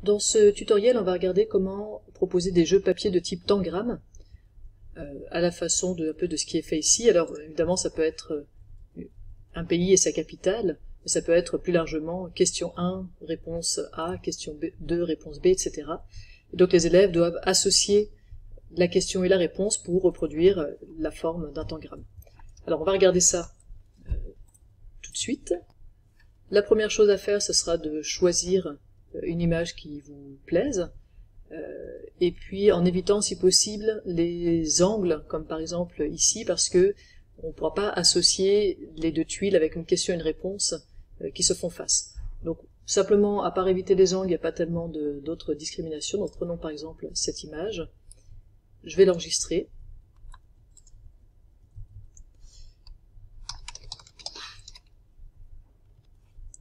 Dans ce tutoriel, on va regarder comment proposer des jeux papier de type tangram, à la façon un peu de ce qui est fait ici. Alors évidemment, ça peut être un pays et sa capitale, mais ça peut être plus largement question 1, réponse A, question 2, réponse B, etc. Et donc les élèves doivent associer la question et la réponse pour reproduire la forme d'un tangram. Alors on va regarder ça tout de suite. La première chose à faire, ce sera de choisir une image qui vous plaise, et puis en évitant si possible les angles, comme par exemple ici, parce que on ne pourra pas associer les deux tuiles avec une question et une réponse qui se font face. Donc simplement, à part éviter les angles, il n'y a pas tellement d'autres discriminations. Donc prenons par exemple cette image, je vais l'enregistrer.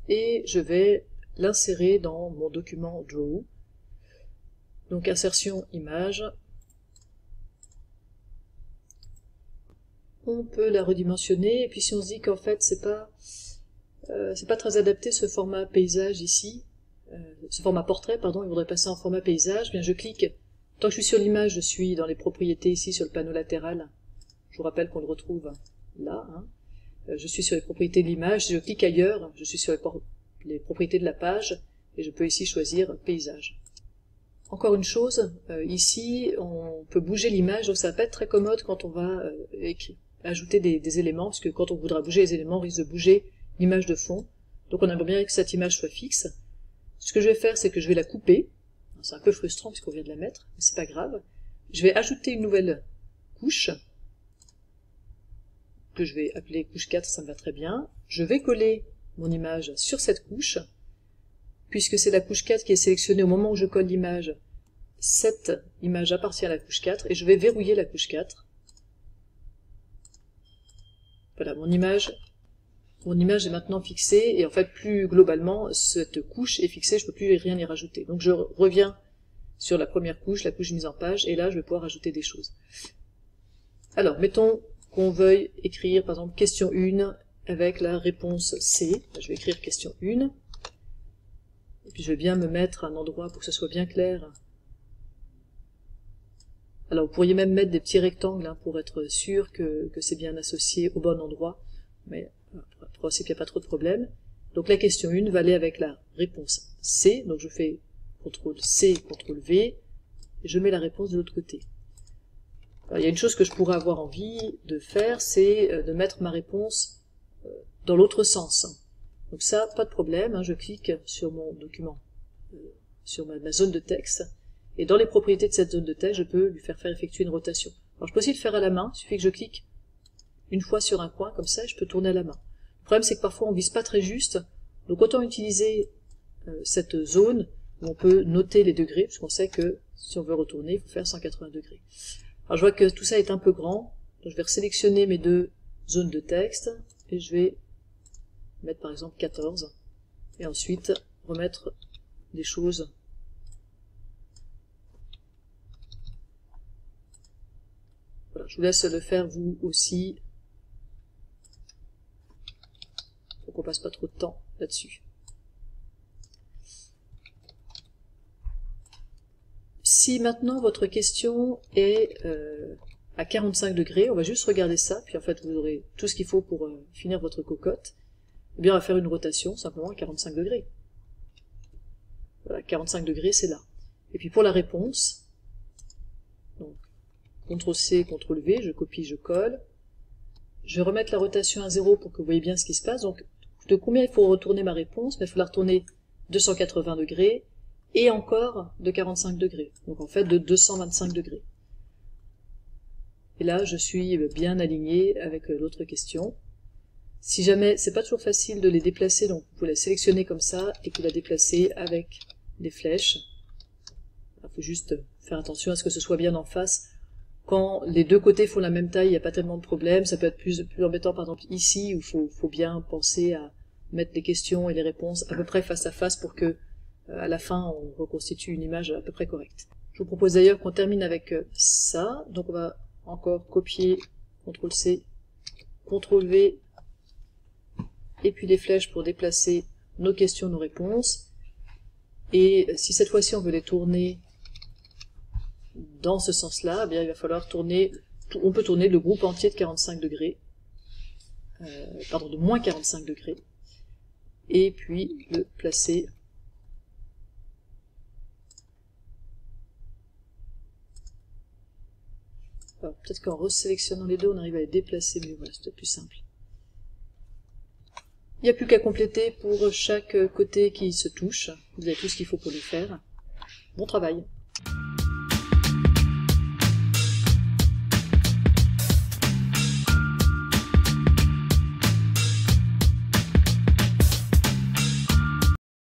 Et je vais l'insérer dans mon document Draw. Donc insertion image. On peut la redimensionner, et puis si on se dit qu'en fait c'est pas très adapté ce format paysage ici, ce format portrait, pardon, il voudrait passer en format paysage, bien je clique, tant que je suis sur l'image, je suis dans les propriétés ici sur le panneau latéral, je vous rappelle qu'on le retrouve là, hein. Je suis sur les propriétés de l'image, si je clique ailleurs, je suis sur les propriétés de la page, et je peux ici choisir paysage. Encore une chose, ici on peut bouger l'image, donc ça va pas être très commode quand on va ajouter des éléments, parce que quand on voudra bouger les éléments, on risque de bouger l'image de fond, donc on aimerait bien que cette image soit fixe. Ce que je vais faire, c'est que je vais la couper, c'est un peu frustrant puisqu'on vient de la mettre, mais c'est pas grave. Je vais ajouter une nouvelle couche, que je vais appeler couche 4, ça me va très bien. Je vais coller mon image sur cette couche, puisque c'est la couche 4 qui est sélectionnée au moment où je colle l'image. Cette image appartient à la couche 4, et je vais verrouiller la couche 4. Voilà, mon image est maintenant fixée, et en fait, plus globalement, cette couche est fixée, je ne peux plus rien y rajouter. Donc je reviens sur la première couche, la couche mise en page, et là, je vais pouvoir ajouter des choses. Alors, mettons qu'on veuille écrire, par exemple, question 1 avec la réponse C. Je vais écrire question 1. Et puis je vais bien me mettre à un endroit pour que ce soit bien clair. Alors, vous pourriez même mettre des petits rectangles hein, pour être sûr que c'est bien associé au bon endroit. Mais pour principe, il n'y a pas trop de problème. Donc la question 1 va aller avec la réponse C. Donc je fais CTRL-C, CTRL-V, et je mets la réponse de l'autre côté. Alors, il y a une chose que je pourrais avoir envie de faire, c'est de mettre ma réponse dans l'autre sens. Donc ça, pas de problème, hein, je clique sur mon document, sur ma zone de texte, et dans les propriétés de cette zone de texte, je peux lui faire effectuer une rotation. Alors je peux aussi le faire à la main, il suffit que je clique une fois sur un coin, comme ça, et je peux tourner à la main. Le problème, c'est que parfois on vise pas très juste, donc autant utiliser cette zone où on peut noter les degrés, puisqu'on sait que si on veut retourner, il faut faire 180 degrés. Alors je vois que tout ça est un peu grand, donc je vais sélectionner mes deux zones de texte, et je vais mettre par exemple 14, et ensuite remettre des choses. Voilà, je vous laisse le faire vous aussi, pour qu'on passe pas trop de temps là-dessus. Si maintenant votre question est à 45 degrés, on va juste regarder ça, puis en fait vous aurez tout ce qu'il faut pour finir votre cocotte, eh bien on va faire une rotation simplement à 45 degrés. Voilà, 45 degrés c'est là. Et puis pour la réponse, donc CTRL-C, CTRL-V, je copie, je colle. Je vais remettre la rotation à 0 pour que vous voyez bien ce qui se passe. Donc de combien il faut retourner ma réponse? Il faut la retourner 280 degrés, et encore de 45 degrés, donc en fait de 225 degrés. Et là, je suis bien aligné avec l'autre question. Si jamais, c'est pas toujours facile de les déplacer, donc vous pouvez la sélectionner comme ça, et puis la déplacer avec des flèches. Il faut juste faire attention à ce que ce soit bien en face. Quand les deux côtés font la même taille, il n'y a pas tellement de problème. Ça peut être plus embêtant, par exemple ici, où il faut bien penser à mettre les questions et les réponses à peu près face à face pour que à la fin, on reconstitue une image à peu près correcte. Je vous propose d'ailleurs qu'on termine avec ça. Donc on va encore copier, CTRL-C, CTRL-V, et puis les flèches pour déplacer nos questions, nos réponses. Et si cette fois-ci on veut les tourner dans ce sens-là, eh bien il va falloir tourner, on peut tourner le groupe entier de 45 degrés, pardon, de moins 45 degrés, et puis le placer peut-être qu'en resélectionnant les deux, on arrive à les déplacer, mais voilà, c'est peut-être plus simple. Il n'y a plus qu'à compléter pour chaque côté qui se touche. Vous avez tout ce qu'il faut pour le faire. Bon travail!